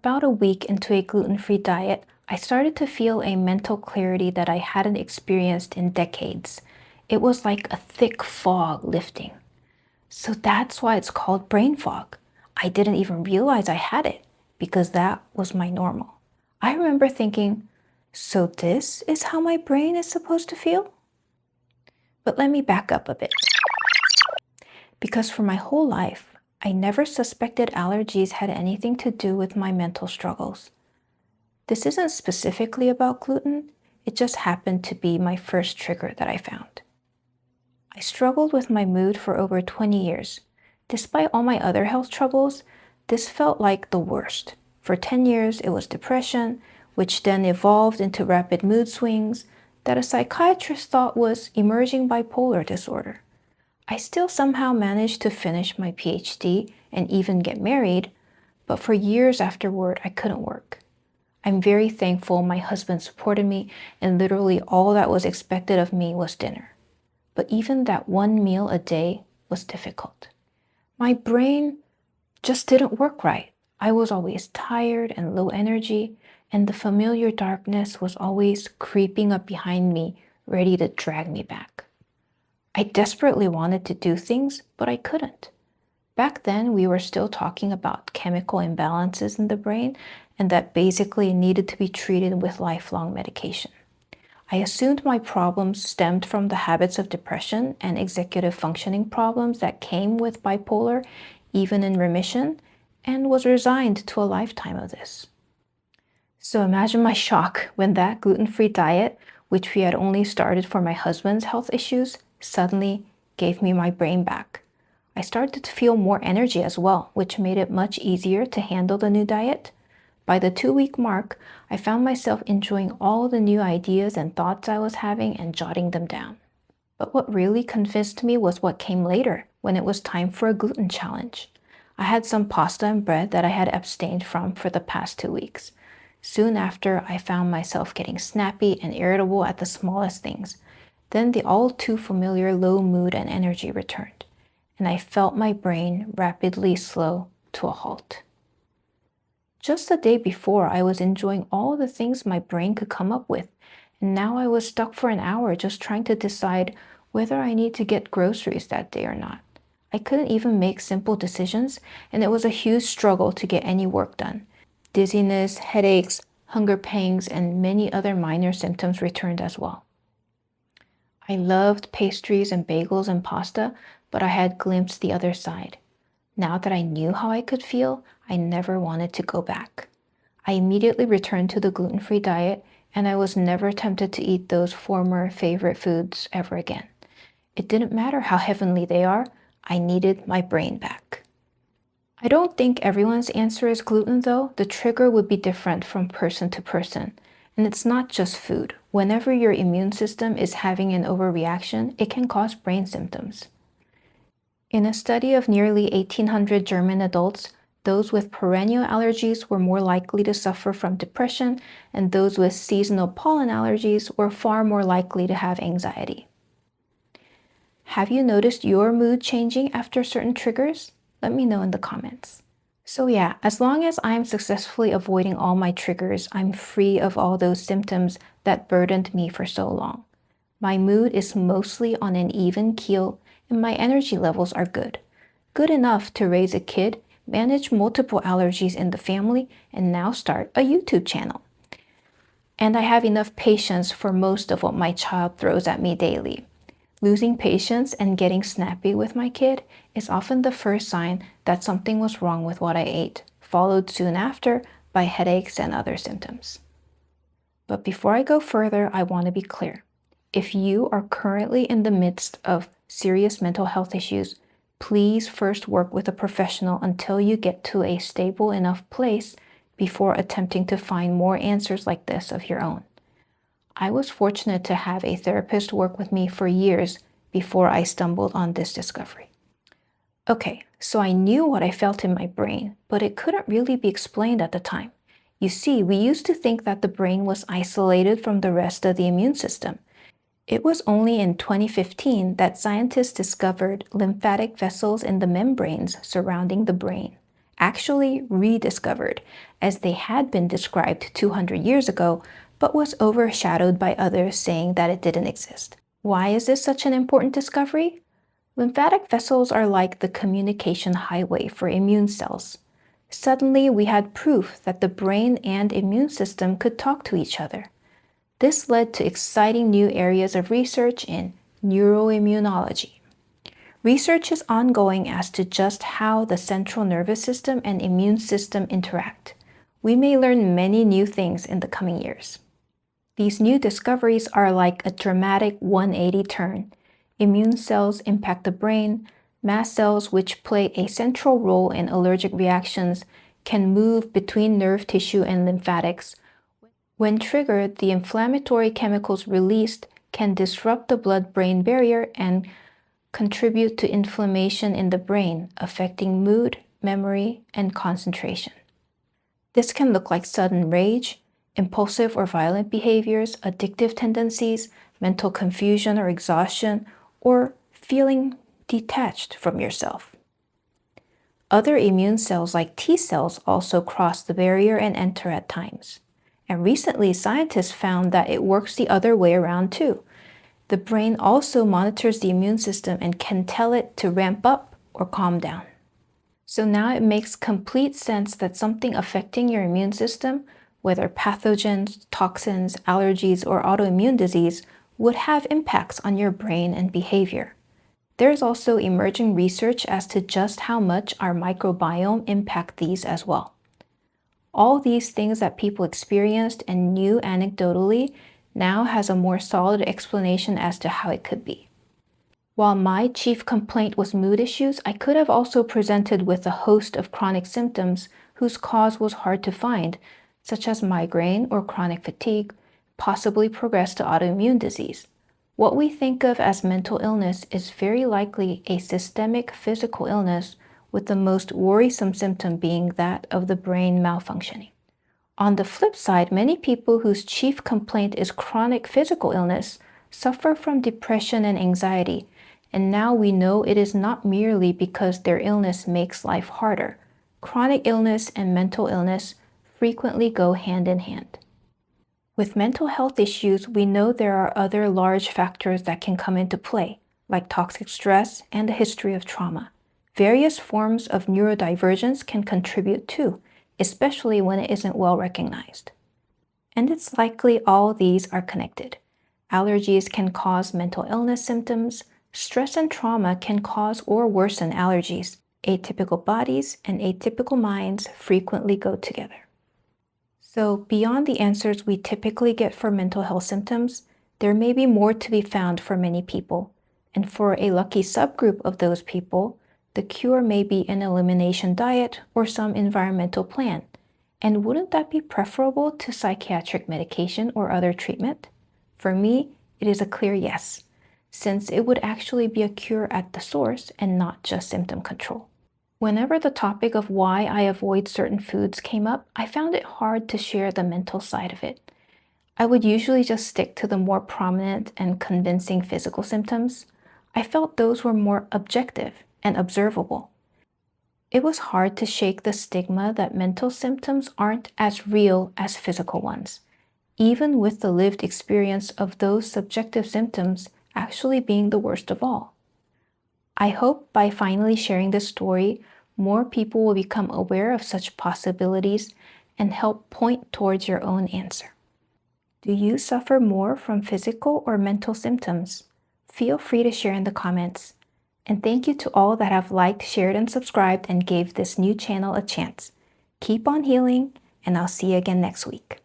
About a week into a gluten-free diet, I started to feel a mental clarity that I hadn't experienced in decades. It was like a thick fog lifting. So that's why it's called brain fog. I didn't even realize I had it because that was my normal. I remember thinking, so this is how my brain is supposed to feel? But let me back up a bit. Because for my whole life, I never suspected allergies had anything to do with my mental struggles. This isn't specifically about gluten, it just happened to be my first trigger that I found. I struggled with my mood for over 20 years. Despite all my other health troubles, this felt like the worst. For 10 years, it was depression, which then evolved into rapid mood swings that a psychiatrist thought was emerging bipolar disorder. I still somehow managed to finish my PhD and even get married, but for years afterward, I couldn't work. I'm very thankful my husband supported me, and literally all that was expected of me was dinner. But even that one meal a day was difficult. My brain just didn't work right. I was always tired and low energy, and the familiar darkness was always creeping up behind me, ready to drag me back. I desperately wanted to do things, but I couldn't. Back then, we were still talking about chemical imbalances in the brain, and that basically needed to be treated with lifelong medication. I assumed my problems stemmed from the habits of depression and executive functioning problems that came with bipolar, even in remission, and was resigned to a lifetime of this. So imagine my shock when that gluten-free diet, which we had only started for my husband's health issues, suddenly gave me my brain back. I started to feel more energy as well, which made it much easier to handle the new diet. By the 2-week mark, I found myself enjoying all the new ideas and thoughts I was having and jotting them down. But what really convinced me was what came later, when it was time for a gluten challenge. I had some pasta and bread that I had abstained from for the past 2 weeks. Soon after, I found myself getting snappy and irritable at the smallest things. Then the all too familiar low mood and energy returned, and I felt my brain rapidly slow to a halt. Just the day before, I was enjoying all the things my brain could come up with, and now I was stuck for an hour just trying to decide whether I need to get groceries that day or not. I couldn't even make simple decisions, and it was a huge struggle to get any work done. Dizziness, headaches, hunger pangs, and many other minor symptoms returned as well. I loved pastries and bagels and pasta, but I had glimpsed the other side. Now that I knew how I could feel, I never wanted to go back. I immediately returned to the gluten-free diet, and I was never tempted to eat those former favorite foods ever again. It didn't matter how heavenly they are, I needed my brain back. I don't think everyone's answer is gluten though. The trigger would be different from person to person. And it's not just food. Whenever your immune system is having an overreaction, it can cause brain symptoms. In a study of nearly 1,800 German adults, those with perennial allergies were more likely to suffer from depression, and those with seasonal pollen allergies were far more likely to have anxiety. Have you noticed your mood changing after certain triggers? Let me know in the comments. So yeah, as long as I'm successfully avoiding all my triggers, I'm free of all those symptoms that burdened me for so long. My mood is mostly on an even keel, and my energy levels are good. Good enough to raise a kid, manage multiple allergies in the family, and now start a YouTube channel. And I have enough patience for most of what my child throws at me daily. Losing patience and getting snappy with my kid is often the first sign that something was wrong with what I ate, followed soon after by headaches and other symptoms. But before I go further, I want to be clear. If you are currently in the midst of serious mental health issues, please first work with a professional until you get to a stable enough place before attempting to find more answers like this of your own. I was fortunate to have a therapist work with me for years before I stumbled on this discovery. Okay, so I knew what I felt in my brain, but it couldn't really be explained at the time. You see, we used to think that the brain was isolated from the rest of the immune system. It was only in 2015 that scientists discovered lymphatic vessels in the membranes surrounding the brain. actually rediscovered, as they had been described 200 years ago, but was overshadowed by others saying that it didn't exist. Why is this such an important discovery? Lymphatic vessels are like the communication highway for immune cells. Suddenly, we had proof that the brain and immune system could talk to each other. This led to exciting new areas of research in neuroimmunology. Research is ongoing as to just how the central nervous system and immune system interact. We may learn many new things in the coming years. These new discoveries are like a dramatic 180 turn. Immune cells impact the brain. Mast cells, which play a central role in allergic reactions, can move between nerve tissue and lymphatics. When triggered, the inflammatory chemicals released can disrupt the blood-brain barrier and contribute to inflammation in the brain, affecting mood, memory, and concentration. This can look like sudden rage, impulsive or violent behaviors, addictive tendencies, mental confusion or exhaustion, or feeling detached from yourself. Other immune cells like T cells also cross the barrier and enter at times. And recently, scientists found that it works the other way around too. The brain also monitors the immune system and can tell it to ramp up or calm down. So now it makes complete sense that something affecting your immune system, whether pathogens, toxins, allergies, or autoimmune disease, would have impacts on your brain and behavior. There's also emerging research as to just how much our microbiome impact these as well. All these things that people experienced and knew anecdotally now has a more solid explanation as to how it could be. While my chief complaint was mood issues, I could have also presented with a host of chronic symptoms whose cause was hard to find, such as migraine or chronic fatigue, possibly progress to autoimmune disease. What we think of as mental illness is very likely a systemic physical illness, with the most worrisome symptom being that of the brain malfunctioning. On the flip side, many people whose chief complaint is chronic physical illness suffer from depression and anxiety, and now we know it is not merely because their illness makes life harder. Chronic illness and mental illness frequently go hand in hand. With mental health issues, we know there are other large factors that can come into play, like toxic stress and a history of trauma. Various forms of neurodivergence can contribute too, especially when it isn't well recognized. And it's likely all these are connected. Allergies can cause mental illness symptoms. Stress and trauma can cause or worsen allergies. Atypical bodies and atypical minds frequently go together. So beyond the answers we typically get for mental health symptoms, there may be more to be found for many people. And for a lucky subgroup of those people, the cure may be an elimination diet or some environmental plan. And wouldn't that be preferable to psychiatric medication or other treatment? For me, it is a clear yes, since it would actually be a cure at the source and not just symptom control. Whenever the topic of why I avoid certain foods came up, I found it hard to share the mental side of it. I would usually just stick to the more prominent and convincing physical symptoms. I felt those were more objective and observable. It was hard to shake the stigma that mental symptoms aren't as real as physical ones, even with the lived experience of those subjective symptoms actually being the worst of all. I hope by finally sharing this story, more people will become aware of such possibilities and help point towards your own answer. Do you suffer more from physical or mental symptoms? Feel free to share in the comments. And thank you to all that have liked, shared, and subscribed and gave this new channel a chance. Keep on healing, and I'll see you again next week.